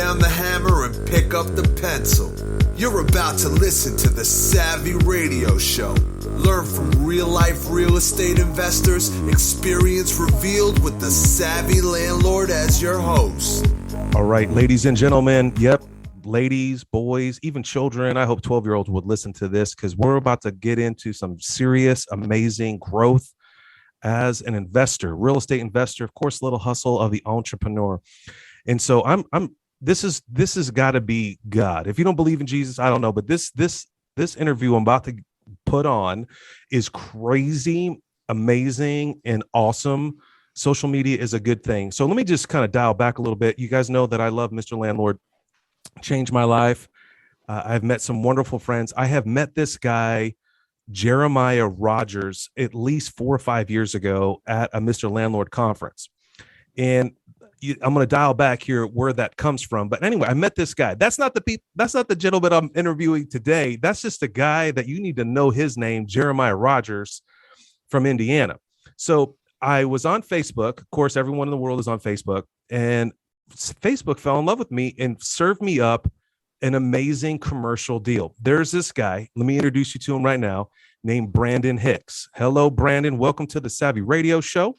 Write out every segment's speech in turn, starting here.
down the hammer and pick up the pencil. You're about to listen to the Savvy Radio Show. Learn from real-life real estate investors, experience revealed with the Savvy Landlord as your host. All right, ladies and gentlemen. Yep, ladies, boys, even children. I hope 12-year-olds would listen to this because we're about to get into some serious, amazing growth as an investor, real estate investor, of course, little hustle of the entrepreneur. And so this has got to be God. If you don't believe in Jesus, I don't know, but this interview I'm about to put on is crazy, amazing, and awesome. Social media is a good thing. So let me just kind of dial back a little bit. You guys know that I love Mr. Landlord. Changed my life. I've met some wonderful friends. I have met this guy, Jeremiah Rogers, at least 4 or 5 years ago at a Mr. Landlord conference. And I'm going to dial back here where that comes from. But anyway, I met this guy. That's not the gentleman I'm interviewing today. That's just a guy that you need to know his name, Jeremiah Rogers from Indiana. So I was on Facebook. Of course, everyone in the world is on Facebook. And Facebook fell in love with me and served me up an amazing commercial deal. There's this guy. Let me introduce you to him right now, named Brandon Hicks. Hello, Brandon. Welcome to the Savvy Radio Show.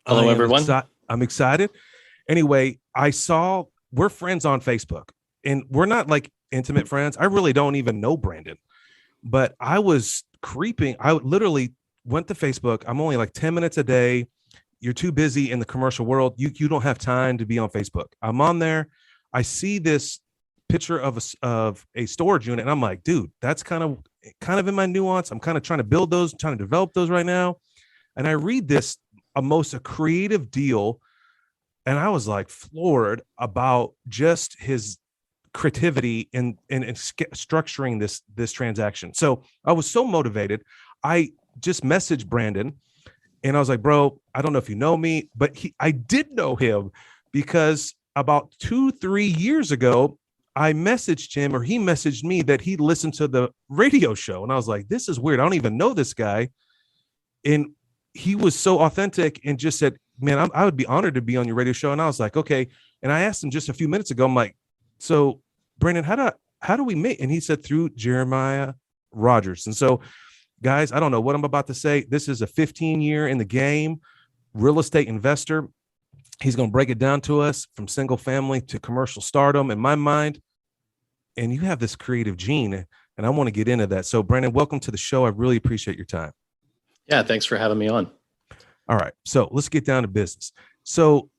Hello, everyone. I'm excited. Anyway, we're friends on Facebook, and we're not like intimate friends. I really don't even know Brandon, but I was creeping. I literally went to Facebook. I'm only like 10 minutes a day. You're too busy in the commercial world. You don't have time to be on Facebook. I'm on there. I see this picture of a storage unit, and I'm like, dude, that's kind of in my nuance. I'm kind of trying to develop those right now. And I read this, a creative deal, and I was like floored about just his creativity in structuring this transaction. So I was so motivated. I just messaged Brandon, and I was like, bro, I don't know if you know me, but I did know him because about 2-3 years ago, I messaged him, or he messaged me that he listened to the radio show. And I was like, this is weird. I don't even know this guy. And he was so authentic and just said, man, I would be honored to be on your radio show. And I was like, okay. And I asked him just a few minutes ago, I'm like, so Brandon, how do we meet? And he said, through Jeremiah Rogers. And so, guys, I don't know what I'm about to say. This is a 15-year in the game, real estate investor. He's going to break it down to us from single family to commercial stardom in my mind. And you have this creative gene, and I want to get into that. So, Brandon, welcome to the show. I really appreciate your time. Yeah, thanks for having me on. All right. So let's get down to business. So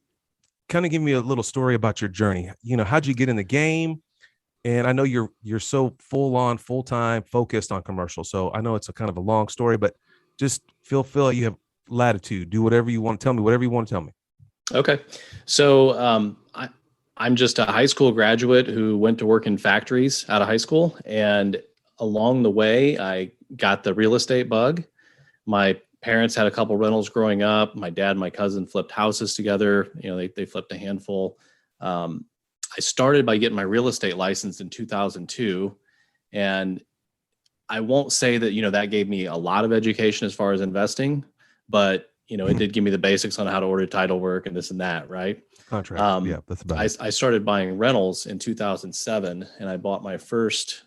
kind of give me a little story about your journey. How'd you get in the game? And I know you're so full-time focused on commercial. So I know it's a kind of a long story, but just feel you have latitude. Do whatever you want to tell me, whatever you want to tell me. Okay. So I'm just a high school graduate who went to work in factories out of high school. And along the way, I got the real estate bug. My parents had a couple rentals growing up. My dad and my cousin flipped houses together. They flipped a handful. I started by getting my real estate license in 2002. And I won't say that, that gave me a lot of education as far as investing, but, it did give me the basics on how to order title work and this and that, right? Contract. Yeah, that's about it. I started buying rentals in 2007, and I bought my first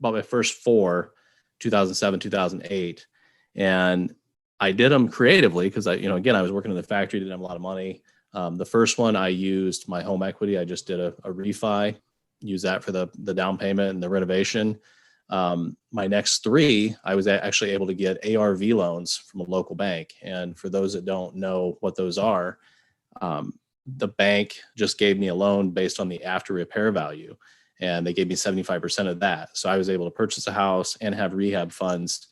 4, 2007, 2008. And I did them creatively because I was working in the factory, didn't have a lot of money. The first one, I used my home equity. I just did a refi, use that for the down payment and the renovation. My next 3, I was actually able to get ARV loans from a local bank. And for those that don't know what those are, the bank just gave me a loan based on the after repair value. And they gave me 75% of that. So I was able to purchase a house and have rehab funds,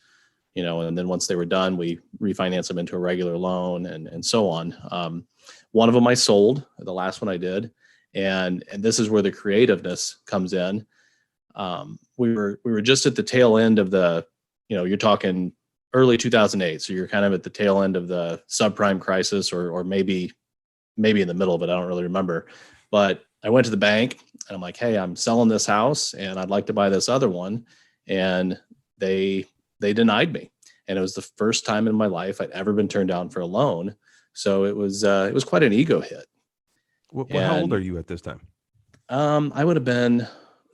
and then once they were done, we refinanced them into a regular loan and so on. One of them I sold, the last one I did. And this is where the creativeness comes in. We were just at the tail end of the, you're talking early 2008. So you're kind of at the tail end of the subprime crisis or maybe in the middle of it. I don't really remember, but I went to the bank and I'm like, hey, I'm selling this house and I'd like to buy this other one. And they denied me. And it was the first time in my life I'd ever been turned down for a loan. So it was quite an ego hit. How old are you at this time? I would have been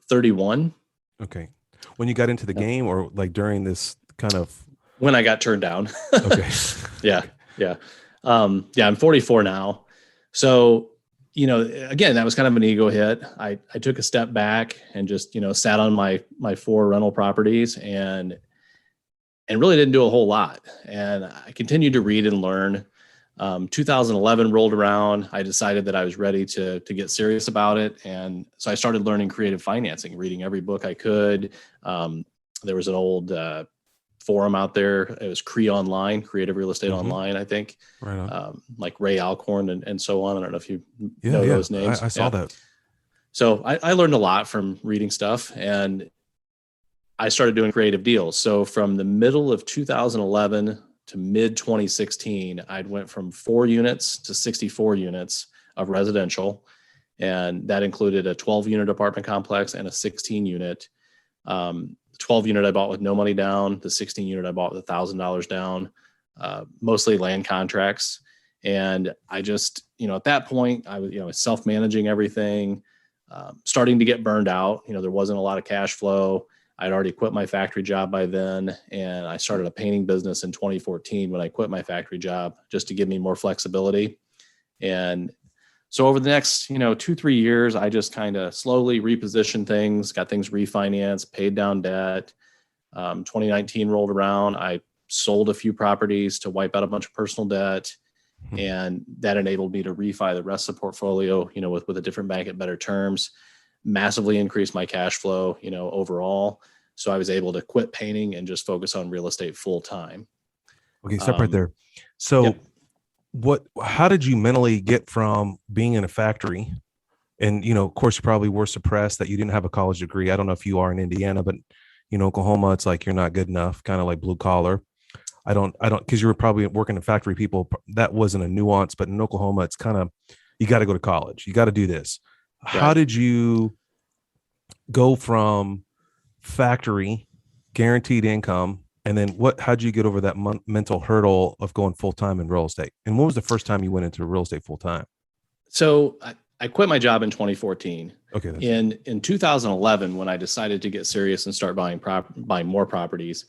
31. Okay. When you got into the game, or like during this kind of when I got turned down. Okay. Yeah. Yeah. I'm 44 now. So, again, that was kind of an ego hit. I took a step back and just, sat on my 4 rental properties and really didn't do a whole lot. And I continued to read and learn. 2011 rolled around. I decided that I was ready to get serious about it. And so I started learning creative financing, reading every book I could. There was an old forum out there. It was Online, Creative Real Estate Online, I think. Right on. Like Ray Alcorn and so on. I don't know if you know those names. I saw that. So I learned a lot from reading stuff, and I started doing creative deals. So from the middle of 2011 to mid 2016, I'd went from 4 units to 64 units of residential. And that included a 12 unit apartment complex and a 16 unit. 12 unit I bought with no money down. The 16 unit I bought with $1,000 down, mostly land contracts. And I just, at that point I was, self-managing everything, starting to get burned out. There wasn't a lot of cash flow. I'd already quit my factory job by then. And I started a painting business in 2014 when I quit my factory job, just to give me more flexibility. And so over the next, 2-3 years, I just kind of slowly repositioned things, got things refinanced, paid down debt. 2019 rolled around. I sold a few properties to wipe out a bunch of personal debt. And that enabled me to refi the rest of the portfolio, with a different bank at better terms, massively increased my cash flow, overall. So I was able to quit painting and just focus on real estate full time. Okay, stop right there. So how did you mentally get from being in a factory? And, of course, you probably were suppressed that you didn't have a college degree. I don't know if you are in Indiana, but, Oklahoma, it's like you're not good enough, kind of like blue collar. I don't, because you were probably working in factory people. That wasn't a nuance, but in Oklahoma, it's kind of, you got to go to college. You got to do this. Right. How did you go from factory, guaranteed income, and then how'd you get over that mental hurdle of going full-time in real estate? And when was the first time you went into real estate full-time? So I quit my job in 2014. Okay. In 2011, when I decided to get serious and start buying more properties,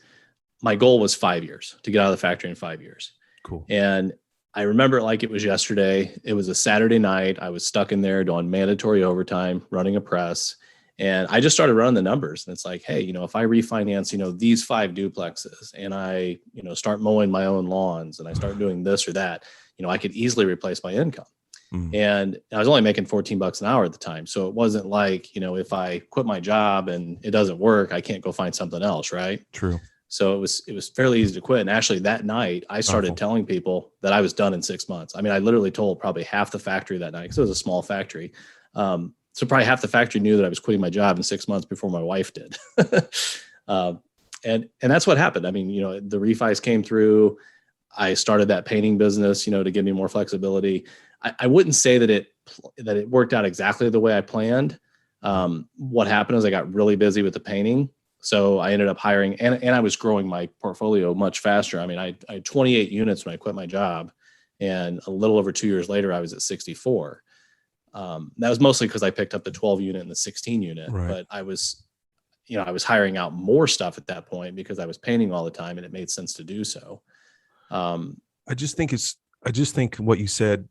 my goal was 5 years, to get out of the factory in 5 years. Cool. And I remember it like it was yesterday. It was a Saturday night. I was stuck in there doing mandatory overtime, running a press. And I just started running the numbers. And it's like, hey, if I refinance, these 5 duplexes, and I, start mowing my own lawns, and I start doing this or that, I could easily replace my income. And I was only making $14 an hour at the time. So it wasn't like, if I quit my job and it doesn't work, I can't go find something else. Right. True. So it was fairly easy to quit. And actually that night I started telling people that I was done in 6 months. I mean, I literally told probably half the factory that night, because it was a small factory. So probably half the factory knew that I was quitting my job in 6 months before my wife did. And that's what happened. I mean, the refis came through. I started that painting business, to give me more flexibility. I wouldn't say that it worked out exactly the way I planned. What happened is I got really busy with the painting. So I ended up hiring, and I was growing my portfolio much faster. I mean, I had 28 units when I quit my job, and a little over 2 years later, I was at 64. That was mostly because I picked up the 12 unit and the 16 unit, right. But I was hiring out more stuff at that point because I was painting all the time, and it made sense to do so. I just think what you said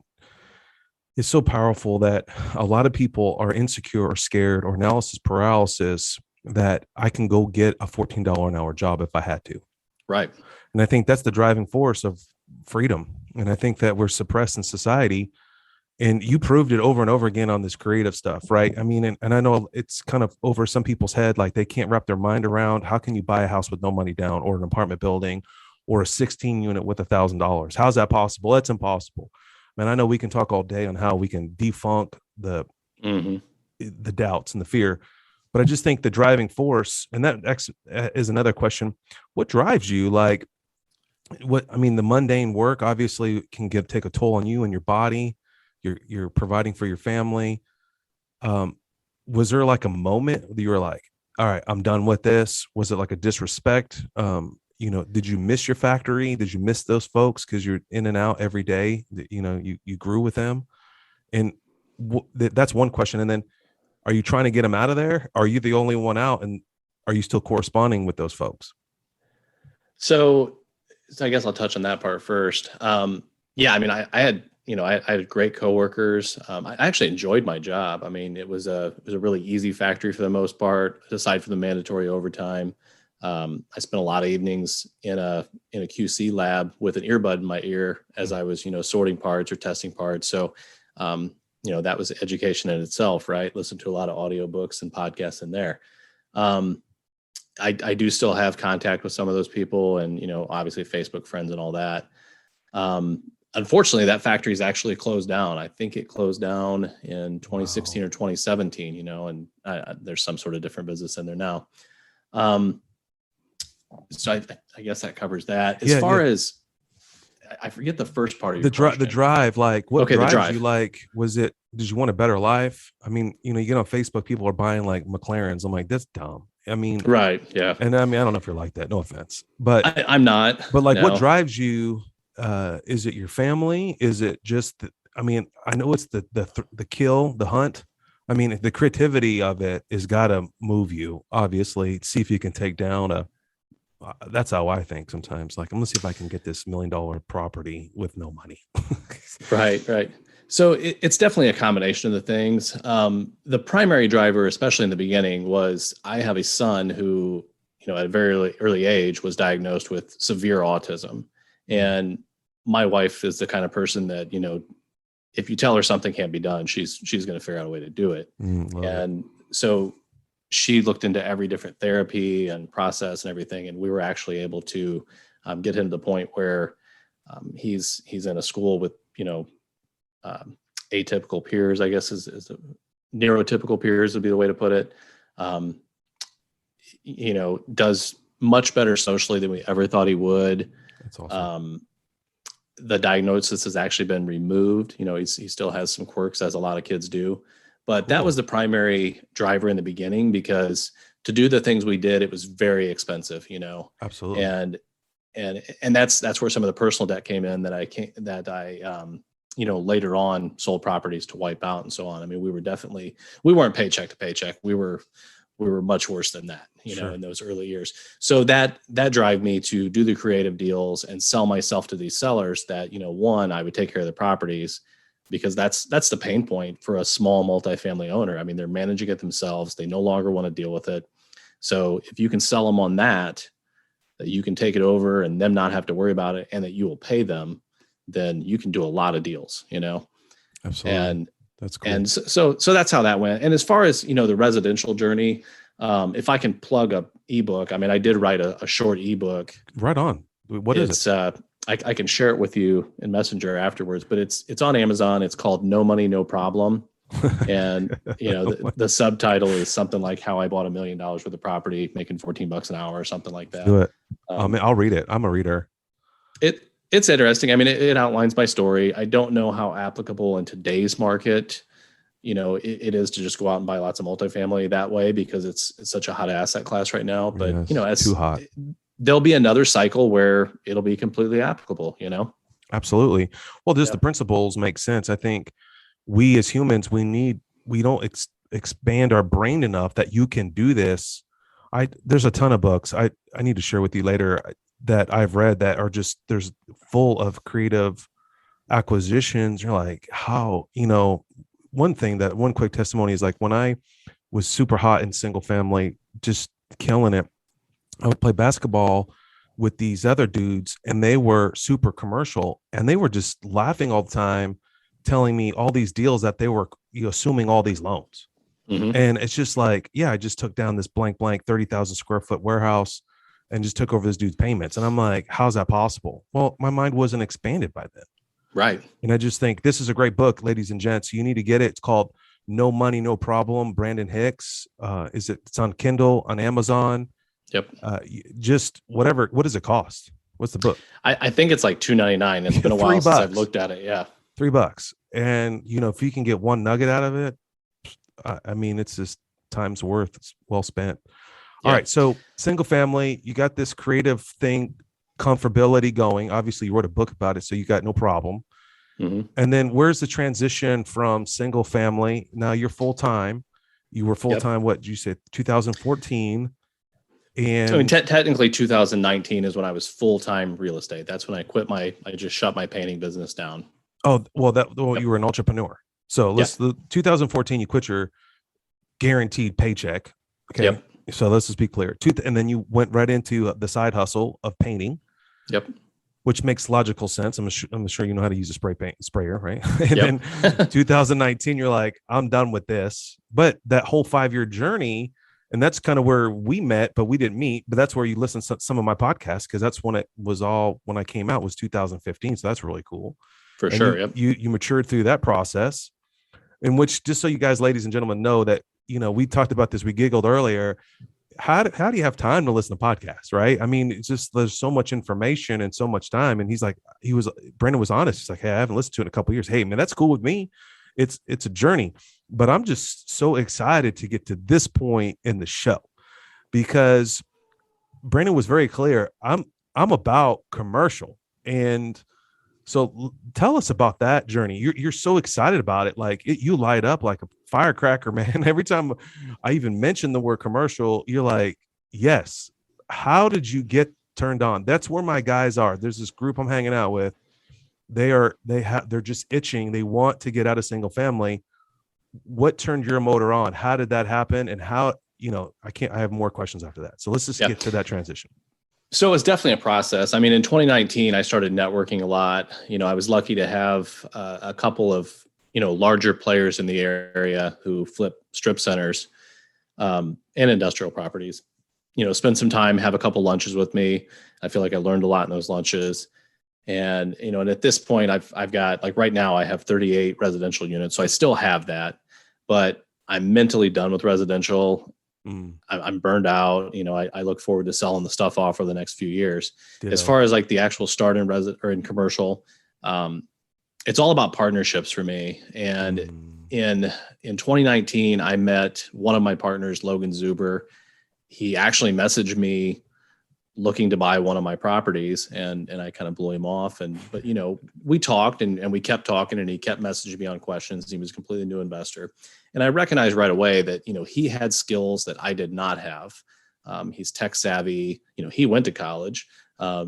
is so powerful, that a lot of people are insecure or scared or analysis paralysis that I can go get a $14 an hour job if I had to. Right. And I think that's the driving force of freedom. And I think that we're suppressed in society, and you proved it over and over again on this creative stuff. Right. I mean, and I know it's kind of over some people's head, like they can't wrap their mind around, how can you buy a house with no money down, or an apartment building, or a 16 unit with $1,000? How's that possible? That's impossible. Man, I know we can talk all day on how we can defunk the doubts and the fear, but I just think the driving force, and that is another question. What drives you? Like, the mundane work obviously can take a toll on you and your body. You're providing for your family. Was there like a moment that you were like, all right, I'm done with this? Was it like a disrespect? Did you miss your factory? Did you miss those folks because you're in and out every day? You grew with them, and that's one question. And then Are you trying to get them out of there? Are you the only one out? And are you still corresponding with those folks? So I guess I'll touch on that part first. Yeah, I mean, I had great coworkers. I actually enjoyed my job. I mean, it was a really easy factory for the most part, aside from the mandatory overtime. I spent a lot of evenings in a QC lab with an earbud in my ear as I was, sorting parts or testing parts. So, that was education in itself, right? Listen to a lot of audiobooks and podcasts in there. I do still have contact with some of those people, and obviously Facebook friends and all that. Unfortunately, that factory is actually closed down. I think it closed down in 2016 or 2017. And there's some sort of different business in there now. So I guess that covers that. As far as I forget the first part of your question. The drive, like what drives the drive. you? Like, did you want a better life? I mean, you get on Facebook, people are buying like McLarens. I'm like, that's dumb. I mean, right. Yeah. And I mean, I don't know if you're like that, no offense, but I'm not, but like, what drives you? Is it your family? Is it just, I mean, I know it's the kill, the hunt. I mean, the creativity of it is gotta move you, obviously. See if you can take down that's how I think sometimes. Like, I'm gonna see if I can get this $1 million property with no money. Right. So it's definitely a combination of the things. The primary driver, especially in the beginning, was I have a son who, at a very early age was diagnosed with severe autism. And my wife is the kind of person that, if you tell her something can't be done, she's going to figure out a way to do it. So she looked into every different therapy and process and everything. And we were actually able to get him to the point where he's in a school with, atypical peers, I guess is the neurotypical peers would be the way to put it. Does much better socially than we ever thought he would. That's awesome. The diagnosis has actually been removed. He still has some quirks, as a lot of kids do. But that was the primary driver in the beginning, because to do the things we did, it was very expensive, Absolutely. And that's where some of the personal debt came in that I later on sold properties to wipe out and so on. I mean, we weren't paycheck to paycheck. We were much worse than that, in those early years. So that drive me to do the creative deals and sell myself to these sellers that, one, I would take care of the properties, because that's the pain point for a small multifamily owner. I mean, they're managing it themselves. They no longer want to deal with it. So if you can sell them on that you can take it over and them not have to worry about it, and that you will pay them, then you can do a lot of deals, Absolutely. And that's cool. And so that's how that went. And as far as, the residential journey, if I can plug a ebook, I mean, I did write a short ebook. Right on. What is it? I can share it with you in Messenger afterwards, but it's on Amazon. It's called No Money, No Problem. And, the subtitle is something like How I Bought $1 Million Worth of Property, making $14 an hour or something like that. Do it. I'll read it. I'm a reader. It's interesting. I mean, it outlines my story. I don't know how applicable in today's market, it is to just go out and buy lots of multifamily that way, because it's such a hot asset class right now. But, it's too hot. There'll be another cycle where it'll be completely applicable, Absolutely. Well, just the principles make sense. I think we as humans, we don't expand our brain enough that you can do this. There's a ton of books I need to share with you later that I've read that are just, there's full of creative acquisitions. You're like, how, one quick testimony is like, when I was super hot in single family, just killing it, I would play basketball with these other dudes, and they were super commercial, and they were just laughing all the time, telling me all these deals that they were assuming all these loans. Mm-hmm. And it's just like, I just took down this blank 30,000 square foot warehouse and just took over this dude's payments. And I'm like, how's that possible? Well, my mind wasn't expanded by then. Right. And I just think this is a great book, ladies and gents. You need to get it. It's called No Money, No Problem. Brandon Hicks. It's on Kindle, on Amazon. Yep. Just whatever. What does it cost? What's the book? I think it's like $2.99. It's been a while since I've looked at it. Yeah. $3. And if you can get one nugget out of it, I mean, it's just time's worth. It's well spent. Yeah. All right. So single family, you got this creative thing, comfortability going. Obviously you wrote a book about it, so you got no problem. Mm-hmm. And then where's the transition from single family? Now you're full time. You were full-time, what did you say, 2014? And I mean, technically 2019 is when I was full-time real estate. That's when I just shut my painting business down. oh, well, you were an entrepreneur. So the 2014, you quit your guaranteed paycheck. Okay. Yep. So let's just be clear. And then you went right into the side hustle of painting. Yep. Which makes logical sense. I'm sure you know how to use a sprayer, right? And then 2019, you're like, I'm done with this. But that whole 5-year journey, and that's kind of where we met, but we didn't meet. But that's where you listen to some of my podcasts, because that's when when I came out was 2015. So that's really cool. For sure. You matured through that process, in which, just so you guys, ladies and gentlemen, know that, we talked about this, we giggled earlier. How do you have time to listen to podcasts, right? I mean, it's just, there's so much information and so much time. And Brandon was honest. He's like, hey, I haven't listened to it in a couple of years. Hey, man, that's cool with me. It's a journey, but I'm just so excited to get to this point in the show, because Brandon was very clear. I'm about commercial. And so tell us about that journey. You're so excited about it. Like you light up like a firecracker, man. Every time I even mention the word commercial, you're like, yes. How did you get turned on? That's where my guys are. There's this group I'm hanging out with. They're just itching. They want to get out of single family. What turned your motor on? How did that happen? And how, I have more questions after that. So let's just get to that transition. So it's definitely a process. I mean, in 2019, I started networking a lot. I was lucky to have a couple of, larger players in the area who flip strip centers and industrial properties. Spend some time, have a couple lunches with me. I feel like I learned a lot in those lunches. And, and at this point, I've got, like right now, I have 38 residential units. So I still have that, but I'm mentally done with residential. I'm burned out. I look forward to selling the stuff off for the next few years. As far as like the actual start in commercial, it's all about partnerships for me. And in 2019, I met one of my partners, Logan Zuber. He actually messaged me looking to buy one of my properties, and I kind of blew him off. But we talked and we kept talking, and he kept messaging me on questions. He was a completely new investor. And I recognized right away that, he had skills that I did not have. He's tech savvy, he went to college.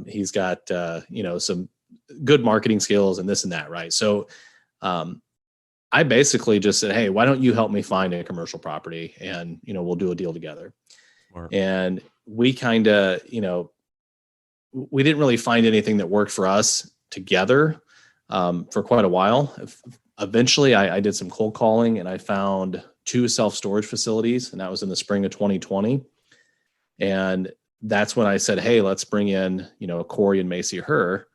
He's got, some good marketing skills and this and that. Right. So, I basically just said, hey, why don't you help me find a commercial property, and, we'll do a deal together. Smart. And we kind of, we didn't really find anything that worked for us together for quite a while. Eventually, I did some cold calling, and I found 2 self-storage facilities, and that was in the spring of 2020. And that's when I said, hey, let's bring in, Corey and Macy Herr,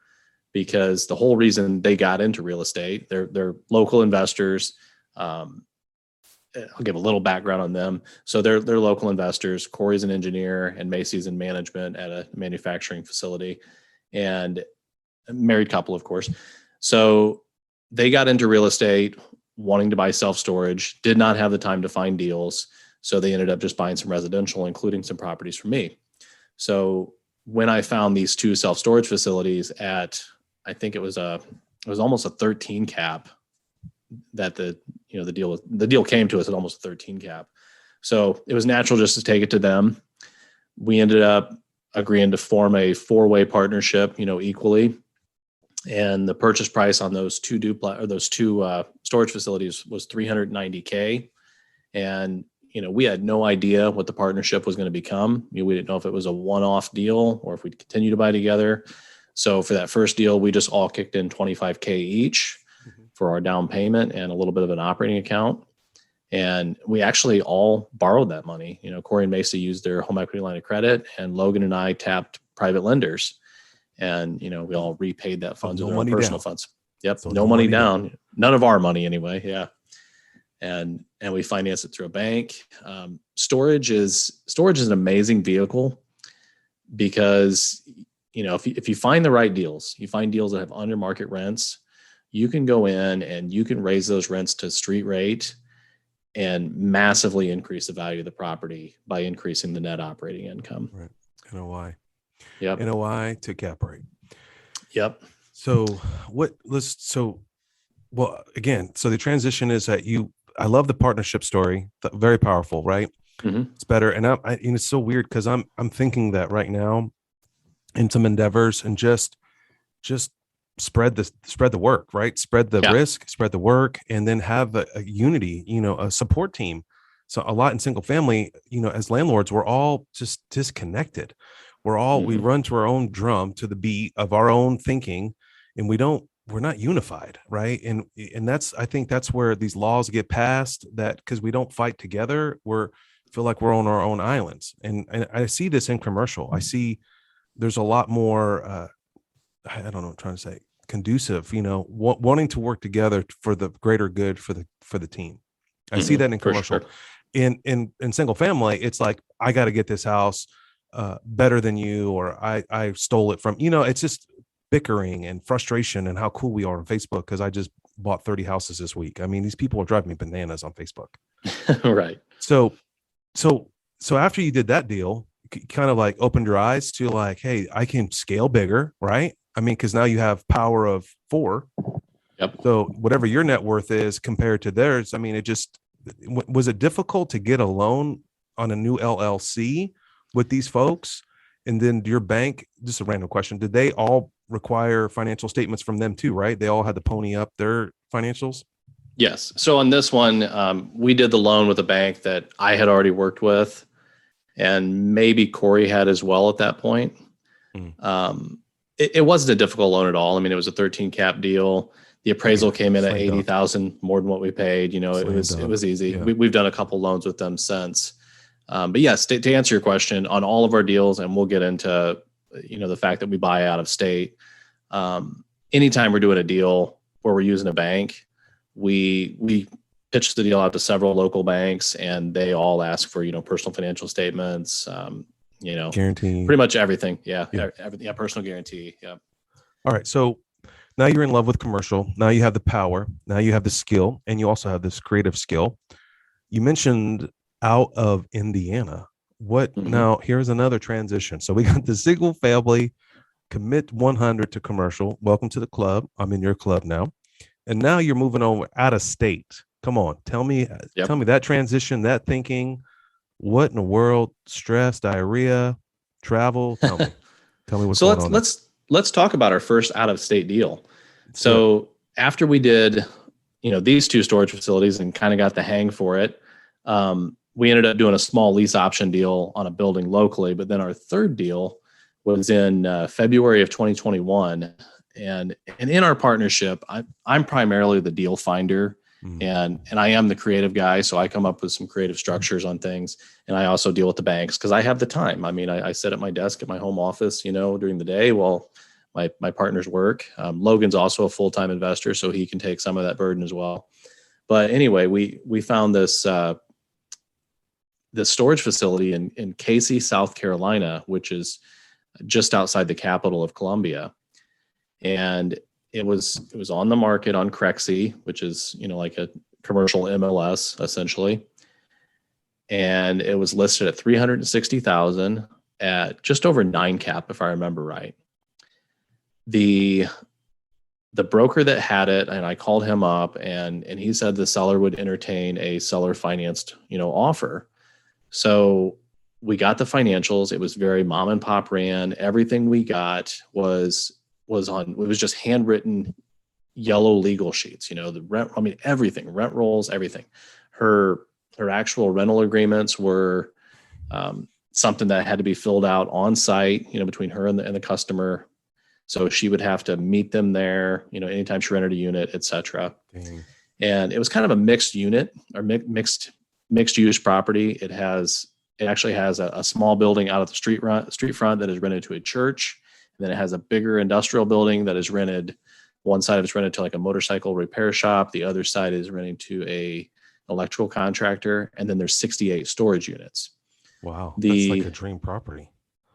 because the whole reason they got into real estate, they're local investors. I'll give a little background on them. So they're local investors. Corey's an engineer and Macy's in management at a manufacturing facility, and a married couple, of course. So they got into real estate wanting to buy self-storage, did not have the time to find deals. So they ended up just buying some residential, including some properties from me. So when I found these 2 self-storage facilities at, I think it was almost a 13 cap, that the deal came to us at almost a 13 cap. So it was natural just to take it to them. We ended up agreeing to form a 4-way partnership, equally. And the purchase price on those two storage facilities was $390K. And, we had no idea what the partnership was going to become. We didn't know if it was a one-off deal or if we'd continue to buy together. So for that first deal, we just all kicked in $25K each for our down payment and a little bit of an operating account. And we actually all borrowed that money. Corey and Macy used their home equity line of credit, and Logan and I tapped private lenders. And, we all repaid that funds with our personal funds. Yep. So no money down. None of our money anyway. Yeah. And we financed it through a bank. Storage is an amazing vehicle, because, if you find the right deals, you find deals that have under market rents, you can go in and you can raise those rents to street rate and massively increase the value of the property by increasing the net operating income. Right. NOI. Yep. NOI to cap rate. Yep. So again, so the transition is that I love the partnership story. Very powerful, right? Mm-hmm. It's better. And it's so weird because I'm thinking that right now in some endeavors and just spread the work, right? Spread the risk, spread the work, and then have a unity, a support team. So a lot in single family, as landlords, we're all just disconnected. We run to our own drum, to the beat of our own thinking, and we're not unified, right? And I think that's where these laws get passed, that because we don't fight together, feel like we're on our own islands. And I see this in commercial. I see there's a lot more, I don't know what I'm trying to say, conducive, wanting to work together for the greater good for the team. I see that in commercial. Sure. In single family, it's like, I got to get this house better than you, or I stole it from, it's just bickering and frustration, and how cool we are on Facebook because I just bought 30 houses this week. I mean, these people are driving me bananas on Facebook. Right. So after you did that deal, kind of like opened your eyes to like, hey, I can scale bigger, right? I mean, because now you have power of 4. Yep. So whatever your net worth is compared to theirs, I mean, was it difficult to get a loan on a new LLC with these folks? And then your bank, just a random question, did they all require financial statements from them too, right? They all had to pony up their financials? Yes. So on this one, we did the loan with a bank that I had already worked with, and maybe Corey had as well at that point. It wasn't a difficult loan at all. I mean, it was a 13 cap deal. The appraisal came in at 80,000 more than what we paid. It was easy. Yeah. We've done a couple loans with them since. But yes, to answer your question, on all of our deals, and we'll get into, the fact that we buy out of state. Anytime we're doing a deal where we're using a bank, we pitch the deal out to several local banks, and they all ask for, personal financial statements, guarantee, pretty much everything. Yeah. Everything. Yeah. Personal guarantee. Yeah. All right. So now you're in love with commercial. Now you have the power. Now you have the skill, and you also have this creative skill. You mentioned out of Indiana. Now here's another transition. So we got the single family, commit 100 to commercial. Welcome to the club. I'm in your club now. And now you're moving over out of state. Come on. Tell me that transition, that thinking. What in the world? Stress, diarrhea, travel. Tell me what's going on. Let's talk about our first out of state deal. So after we did, these 2 storage facilities and kind of got the hang for it, we ended up doing a small lease option deal on a building locally. But then our third deal was in February of 2021. And in our partnership, I'm primarily the deal finder. And I am the creative guy. So I come up with some creative structures on things. And I also deal with the banks because I have the time. I mean, I sit at my desk at my home office, during the day while my partners work. Logan's also a full-time investor, so he can take some of that burden as well. But anyway, we found this storage facility in Casey, South Carolina, which is just outside the capital of Columbia. And it was on the market on Crexy, which is, like a commercial MLS essentially. And it was listed at $360,000 at just over 9 cap, if I remember right. The broker that had it, and I called him up, and he said the seller would entertain a seller financed, offer. So we got the financials. It was very mom and pop ran. Everything we got was just handwritten yellow legal sheets, the rent, everything, rent rolls, everything. Her actual rental agreements were something that had to be filled out on site, between her and the customer. So she would have to meet them there, anytime she rented a unit, et cetera. And it was kind of a mixed unit or mixed use property. It actually has a small building out of the street front that is rented to a church. And then it has a bigger industrial building that is rented. One side of it's rented to like a motorcycle repair shop. The other side is rented to a electrical contractor. And then there's 68 storage units. Wow. That's like a dream property.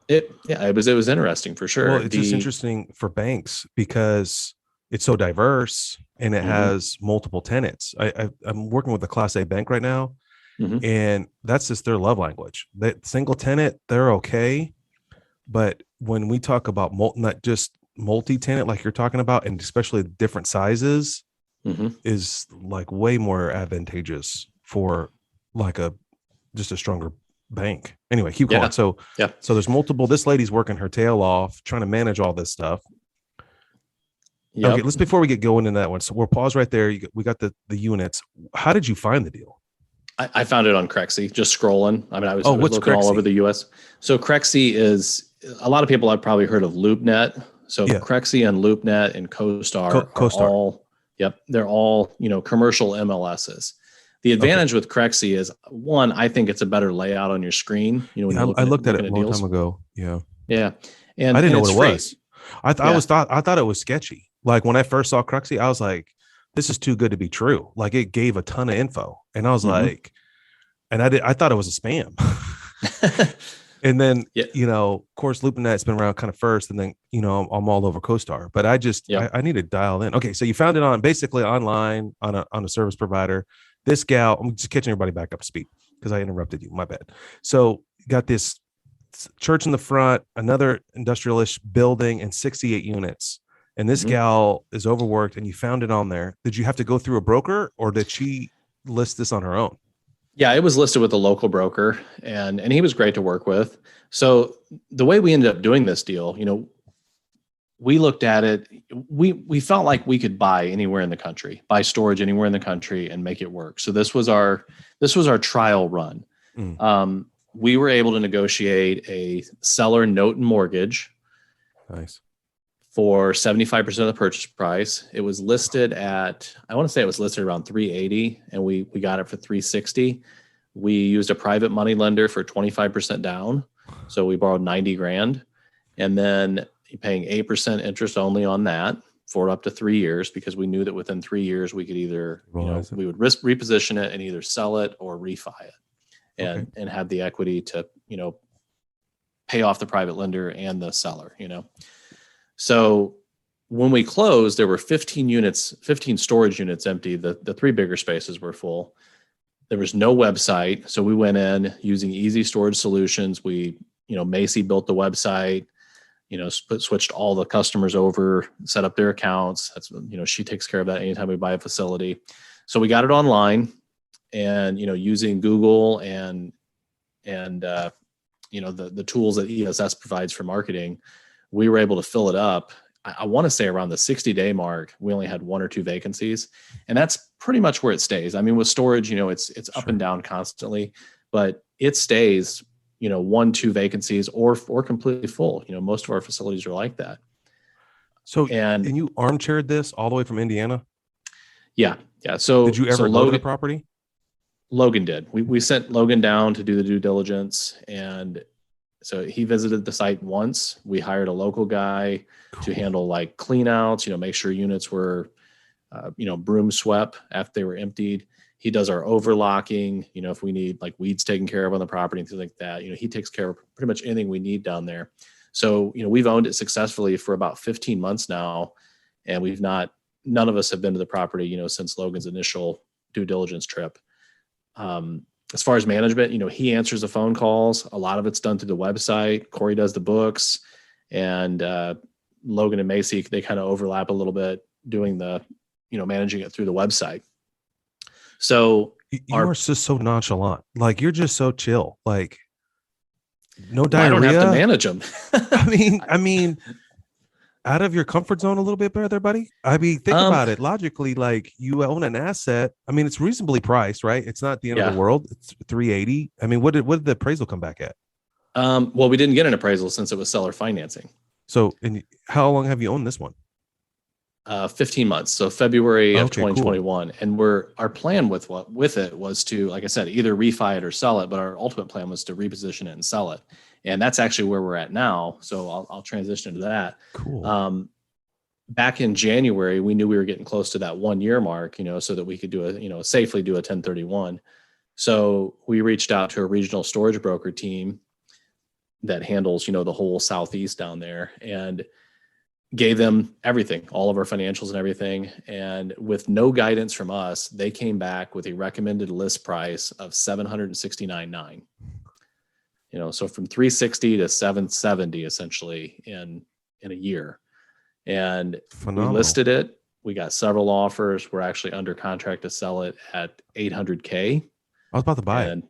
It was interesting for sure. Well, it's just interesting for banks because it's so diverse and it has multiple tenants. I'm working with a Class A bank right now, and that's just their love language. That single tenant, they're okay. But when we talk about not just multi-tenant like you're talking about, and especially different sizes, is like way more advantageous for like just a stronger bank. Anyway, keep going. So there's multiple, this lady's working her tail off trying to manage all this stuff. Yep. Okay, let's, before we get going into that one, so we'll pause right there. We got the units. How did you find the deal? I found it on Crexy, just scrolling. I mean, I was looking Crexy? All over the US. So Crexy is, a lot of people have probably heard of LoopNet. So Crexy and LoopNet and CoStar are all, they're all, commercial MLSs. The advantage with Crexy is, one, I think it's a better layout on your screen. When I looked at it a long time ago. Yeah. Yeah. And I didn't know what it was. I thought it was sketchy. Like when I first saw Crexy, I was like, this is too good to be true. Like it gave a ton of info. And I was like, and I thought it was a spam. And then, of course, LoopNet's been around kind of first, and then, I'm all over CoStar, but I just, I need to dial in. Okay. So you found it basically online on a service provider. This gal, I'm just catching everybody back up to speed because I interrupted you. My bad. So you got this church in the front, another industrialish building, and 68 units. And this gal is overworked, and you found it on there. Did you have to go through a broker, or did she list this on her own? Yeah, it was listed with a local broker, and he was great to work with. So the way we ended up doing this deal, we looked at it. We felt like we could buy anywhere in the country, buy storage anywhere in the country, and make it work. So this was our trial run. We were able to negotiate a seller note and mortgage. Nice. For 75% of the purchase price. It was listed at, I want to say it was listed around 380, and we got it for 360. We used a private money lender for 25% down. So we borrowed 90 grand, and then paying 8% interest only on that for up to 3 years, because we knew that within 3 years we could either, we would reposition it and either sell it or refi it and have the equity to, pay off the private lender and the seller, So when we closed, there were 15 storage units empty. The three bigger spaces were full. There was no website. So we went in using easy storage solutions. We, Macy built the website, switched all the customers over, set up their accounts. That's, she takes care of that anytime we buy a facility. So we got it online, and, using Google and the tools that ESS provides for marketing, we were able to fill it up. I want to say around the 60-day mark, we only had 1 or 2 vacancies, and that's pretty much where it stays. I mean, with storage, it's up and down constantly, but it stays, 1, 2 vacancies or completely full. Most of our facilities are like that. So, and you armchaired this all the way from Indiana? Yeah. So did you ever go to the property? Logan did. We sent Logan down to do the due diligence, and so he visited the site once. We hired a local guy to handle like clean outs, make sure units were, broom swept after they were emptied. He does our overlocking, if we need like weeds taken care of on the property and things like that, he takes care of pretty much anything we need down there. So, we've owned it successfully for about 15 months now, and none of us have been to the property, since Logan's initial due diligence trip. As far as management, he answers the phone calls. A lot of it's done through the website. Corey does the books, and Logan and Macy, they kind of overlap a little bit doing the, managing it through the website. So you are just so nonchalant. Like you're just so chill. Like no diarrhea. I don't have to manage them. I mean, out of your comfort zone a little bit better there, buddy. I mean, think about it logically. Like you own an asset. I mean, it's reasonably priced, right? It's not the end of the world. It's 380. I mean, what did the appraisal come back at? Well, we didn't get an appraisal since it was seller financing. So, and how long have you owned this one? 15 months. So February of 2021. Cool. And our plan with it was to, like I said, either refi it or sell it. But our ultimate plan was to reposition it and sell it. And that's actually where we're at now. So I'll transition to that. Cool. Back in January, we knew we were getting close to that 1 year mark, so that we could safely do a 1031. So we reached out to a regional storage broker team that handles, the whole Southeast down there, and gave them everything, all of our financials and everything. And with no guidance from us, they came back with a recommended list price of $769,900. So from 360 to 770 essentially in a year. And we listed it We got several offers. We're actually under contract to sell it at $800K. I was about to buy it.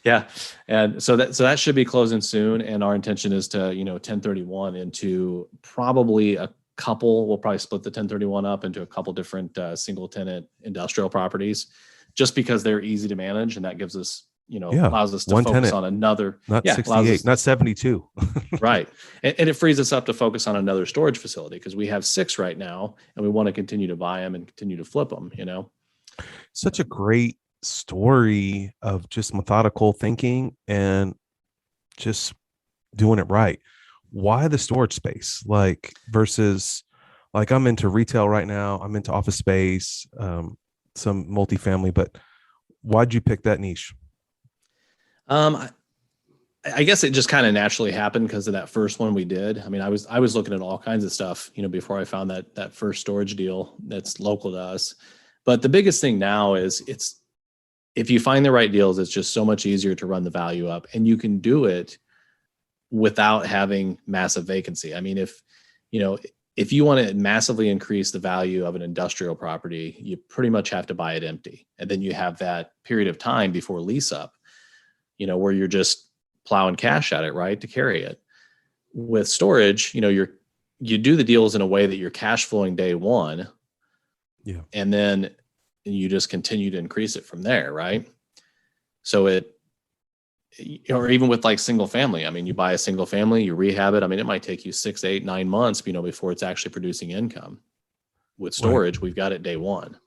Yeah. And so that should be closing soon. And our intention is to, 1031 into probably we'll probably split the 1031 up into a couple different single tenant industrial properties, just because they're easy to manage. And that gives us, allows us to one focus tenant, on another, not 68, not 72. Right. And it frees us up to focus on another storage facility, because we have 6 right now and we want to continue to buy them and continue to flip them, Such a great story of just methodical thinking and just doing it right. Why the storage space, versus I'm into retail right now, I'm into office space, some multifamily, but why'd you pick that niche? I guess it just kind of naturally happened because of that first one we did. I mean, I was looking at all kinds of stuff, before I found that first storage deal that's local to us. But the biggest thing now is if you find the right deals, it's just so much easier to run the value up, and you can do it without having massive vacancy. I mean, if you want to massively increase the value of an industrial property, you pretty much have to buy it empty. And then you have that period of time before lease up, where you're just plowing cash at it, right, to carry it. With storage, you do the deals in a way that you're cash flowing day one. Yeah. And then you just continue to increase it from there, right? So or even with single family, I mean, you buy a single family, you rehab it. I mean, it might take you 6, 8, 9 months, before it's actually producing income. With storage, right, we've got it day one.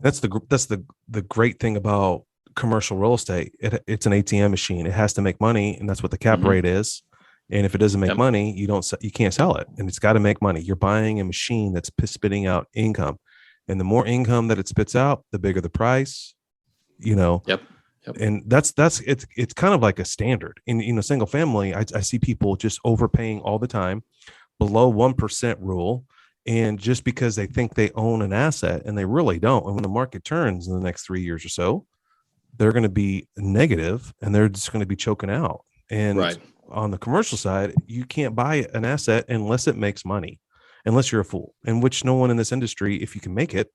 That's the great thing about commercial real estate. It's an ATM machine. It has to make money, and that's what the cap rate is. And if it doesn't make money, you can't sell it, and it's got to make money. You're buying a machine that's spitting out income, and the more income that it spits out, the bigger the price. Yep. And that's it's kind of like a standard in single family. I see people just overpaying all the time, below 1% rule, and just because they think they own an asset and they really don't. And when the market turns in the next 3 years or so, they're going to be negative and they're just going to be choking out. And right. On the commercial side, you can't buy an asset unless it makes money, unless you're a fool, and which no one in this industry, if you can make it,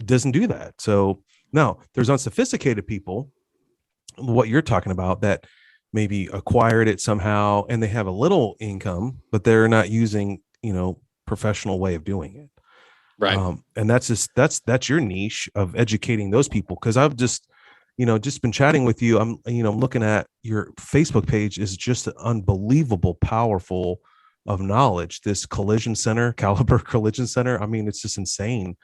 doesn't do that. So now there's unsophisticated people, what you're talking about, that maybe acquired it somehow and they have a little income, but they're not using, professional way of doing it. Right. And that's your niche of educating those people. Cause I've just been chatting with you. I'm looking at your Facebook page is just unbelievable, powerful of knowledge. This Caliber Collision Center. I mean, it's just insane.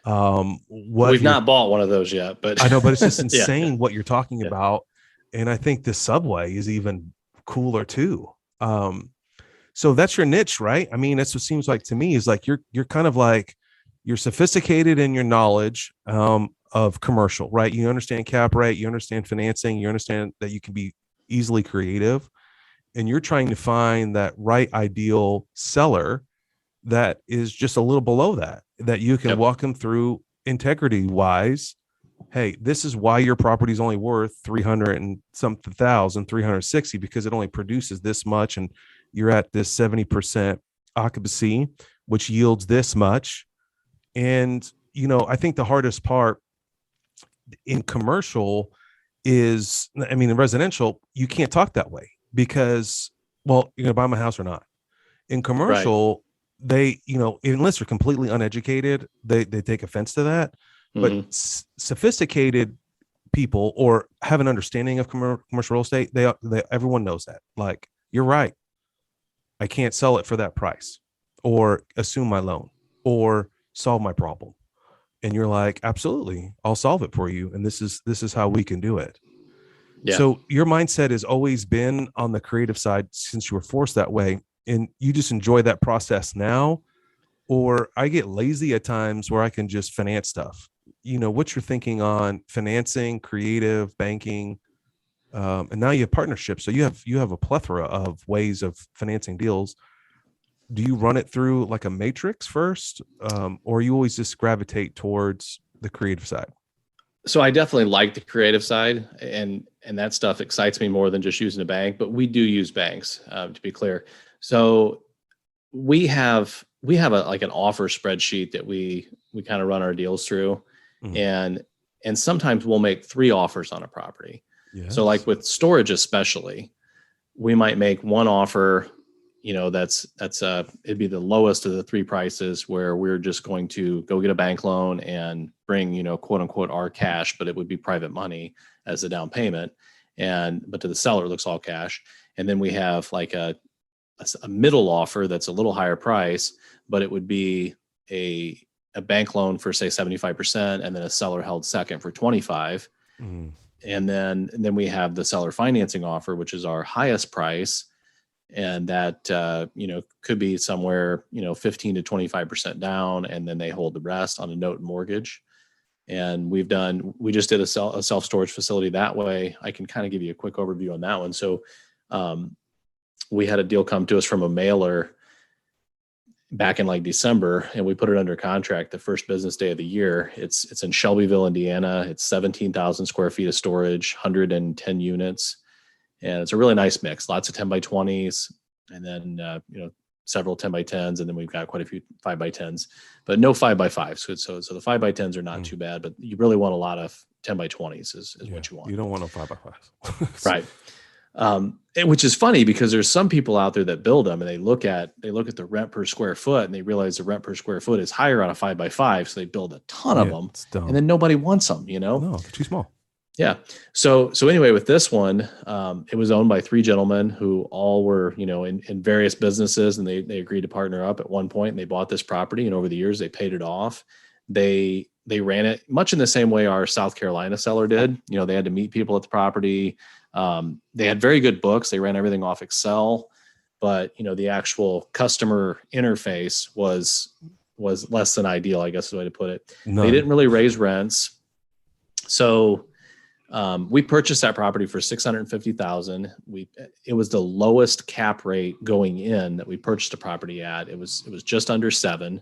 We've not bought one of those yet, but I know, but it's just insane yeah. what you're talking about. And I think the subway is even cooler too. So that's your niche, right? I mean, that's what it seems like to me, is you're kind of you're sophisticated in your knowledge of commercial, right? You understand cap rate, you understand financing, you understand that you can be easily creative, and you're trying to find that right ideal seller that is just a little below that you can walk them through integrity wise. Hey, this is why your property is only worth 300 and something thousand, 360, because it only produces this much. And you're at this 70% occupancy, which yields this much. And, I think the hardest part in commercial is, in residential, you can't talk that way because, well, you're going to buy my house or not. In commercial, right, they, unless they're completely uneducated, they take offense to that. But sophisticated people or have an understanding of commercial real estate, they everyone knows that. You're right, I can't sell it for that price, or assume my loan, or solve my problem. And you're like, absolutely, I'll solve it for you. And this is how we can do it. Yeah. So your mindset has always been on the creative side since you were forced that way. And you just enjoy that process now? Or I get lazy at times where I can just finance stuff. What you're thinking on financing, creative, banking, and now you have partnerships. So you have a plethora of ways of financing deals. Do you run it through like a matrix first, or you always just gravitate towards the creative side? So I definitely like the creative side, and that stuff excites me more than just using a bank, but we do use banks, to be clear. So we have we have an offer spreadsheet that we kind of run our deals through, and sometimes we'll make 3 offers on a property. Yes. So like with storage, especially, we might make one offer, that's it'd be the lowest of the 3 prices, where we're just going to go get a bank loan and bring, quote unquote, our cash, but it would be private money as a down payment. But to the seller, it looks all cash. And then we have like a middle offer that's a little higher price, but it would be a bank loan for say 75%, and then a seller held second for 25. And then we have the seller financing offer, which is our highest price. And that, could be somewhere, 15 to 25% down. And then they hold the rest on a note and mortgage. And we just did a self-storage facility that way. I can kind of give you a quick overview on that one. So we had a deal come to us from a mailer back in like December, and we put it under contract the first business day of the year. It's in Shelbyville, Indiana. It's 17,000 square feet of storage, 110 units. And it's a really nice mix, lots of 10 by 20s, and then, several 10 by 10s. And then we've got quite a few 5 by 10s, but no 5 by 5s. So the 5 by 10s are not too bad, but you really want a lot of 10 by 20s is what you want. You don't want no 5 by 5s. Right. Which is funny, because there's some people out there that build them, and they look at the rent per square foot, and they realize the rent per square foot is higher on a 5 by 5. So they build a ton of them, and then nobody wants them, No, they're too small. Yeah. So anyway, with this one, it was owned by 3 gentlemen who all were, in various businesses, and they agreed to partner up at one point, and they bought this property, and over the years they paid it off. They ran it much in the same way our South Carolina seller did. They had to meet people at the property. They had very good books. They ran everything off Excel, but the actual customer interface was less than ideal, I guess is the way to put it. They didn't really raise rents. So we purchased that property for $650,000. It was the lowest cap rate going in that we purchased a property at. It was just under 7,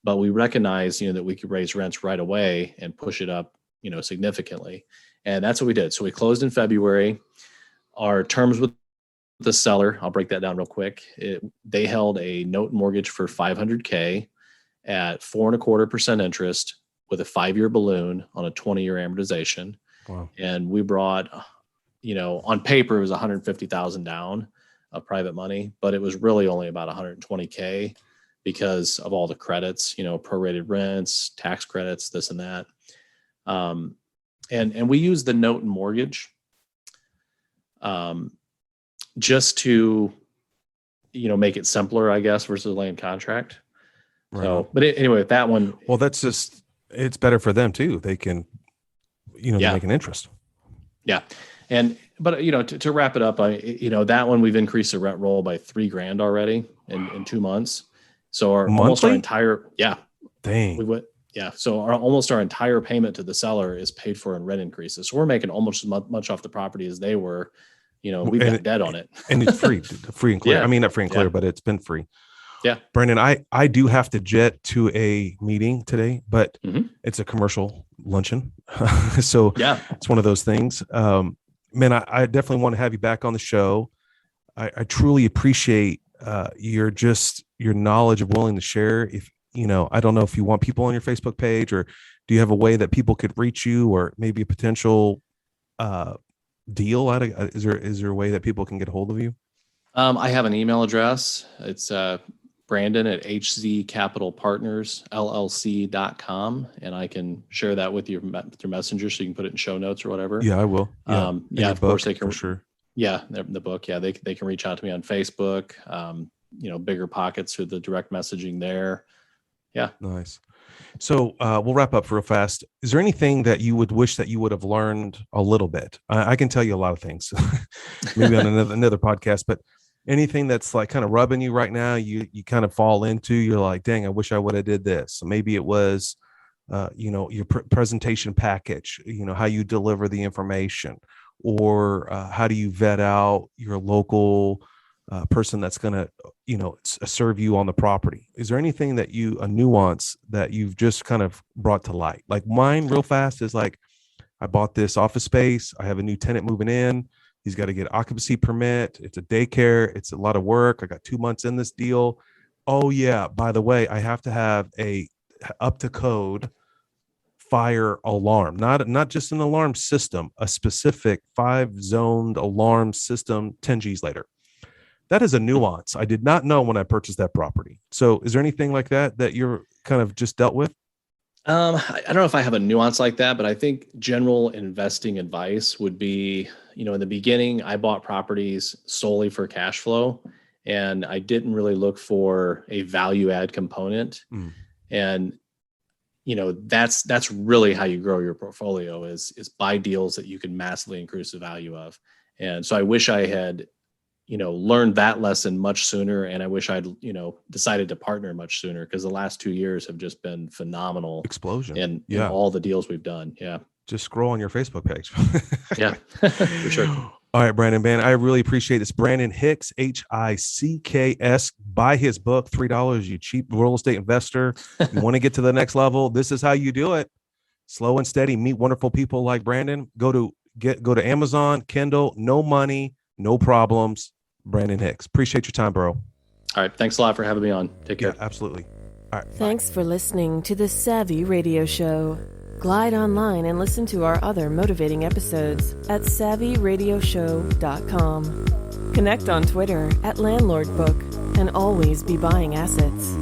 but we recognized, that we could raise rents right away and push it up, significantly. And that's what we did. So we closed in February. Our terms with the seller, I'll break that down real quick. They held a note mortgage for $500K at 4.25% interest with a 5-year balloon on a 20-year amortization. Wow. And we brought, on paper, it was $150,000 down of private money, but it was really only about $120K because of all the credits, prorated rents, tax credits, this and that. And we use the note and mortgage just to, make it simpler, I guess, versus land contract. Right. So, but anyway, with that one. Well, it's better for them too. They can, they make an interest. Yeah. But to wrap it up, that one, we've increased the rent roll by $3,000 already in 2 months. So almost our entire, dang. We went. Yeah. So almost our entire payment to the seller is paid for in rent increases. So we're making almost as much off the property as they were. We've got debt on it. And it's free and clear. Yeah. I mean, not free and clear, but it's been free. Yeah. Brandon, I do have to jet to a meeting today, but it's a commercial luncheon. So it's one of those things. Man, I definitely want to have you back on the show. I truly appreciate your knowledge of willing to share. If I don't know if you want people on your Facebook page, or do you have a way that people could reach you, or maybe a potential deal out of, is there a way that people can get a hold of you? I have an email address. It's Brandon at hzcapitalpartnersllc.com, and I can share that with you through Messenger, so you can put it in show notes or whatever. Yeah, I will. Yeah, of course they can. For sure. Yeah, the book. Yeah, they can reach out to me on Facebook. Bigger pockets through the direct messaging there. Yeah. Nice. So we'll wrap up real fast. Is there anything that you would wish that you would have learned a little bit? I can tell you a lot of things, maybe on another podcast, but anything that's like kind of rubbing you right now, you kind of fall into, you're like, dang, I wish I would have did this. So maybe it was, your presentation package, how you deliver the information, or how do you vet out your local person that's going to, serve you on the property? Is there anything that a nuance that you've just kind of brought to light? Like mine real fast is like, I bought this office space. I have a new tenant moving in. He's got to get occupancy permit. It's a daycare. It's a lot of work. I got 2 months in this deal. Oh yeah. By the way, I have to have a up to code fire alarm, not just an alarm system, a specific 5 zoned alarm system 10 G's later. That is a nuance I did not know when I purchased that property. So is there anything like that you're kind of just dealt with? I don't know if I have a nuance like that, but I think general investing advice would be, in the beginning, I bought properties solely for cash flow, and I didn't really look for a value add component. And, that's really how you grow your portfolio is buy deals that you can massively increase the value of. And so I wish I had, learned that lesson much sooner. And I wish I'd, decided to partner much sooner, because the last 2 years have just been phenomenal. Explosion. In all the deals we've done. Yeah. Just scroll on your Facebook page. Yeah, for sure. All right, Brandon, man, I really appreciate this. Brandon Hicks, Hicks. Buy his book, $3, you cheap real estate investor. You want to get to the next level. This is how you do it. Slow and steady. Meet wonderful people like Brandon. Go to Amazon, Kindle, no money, no problems. Brandon Hicks. Appreciate your time, bro. All right. Thanks a lot for having me on. Take care. Yeah, absolutely. All right. Thanks for listening to the Savvy Radio Show. Glide online and listen to our other motivating episodes at savvyradioshow.com. Connect on Twitter @landlordbook and always be buying assets.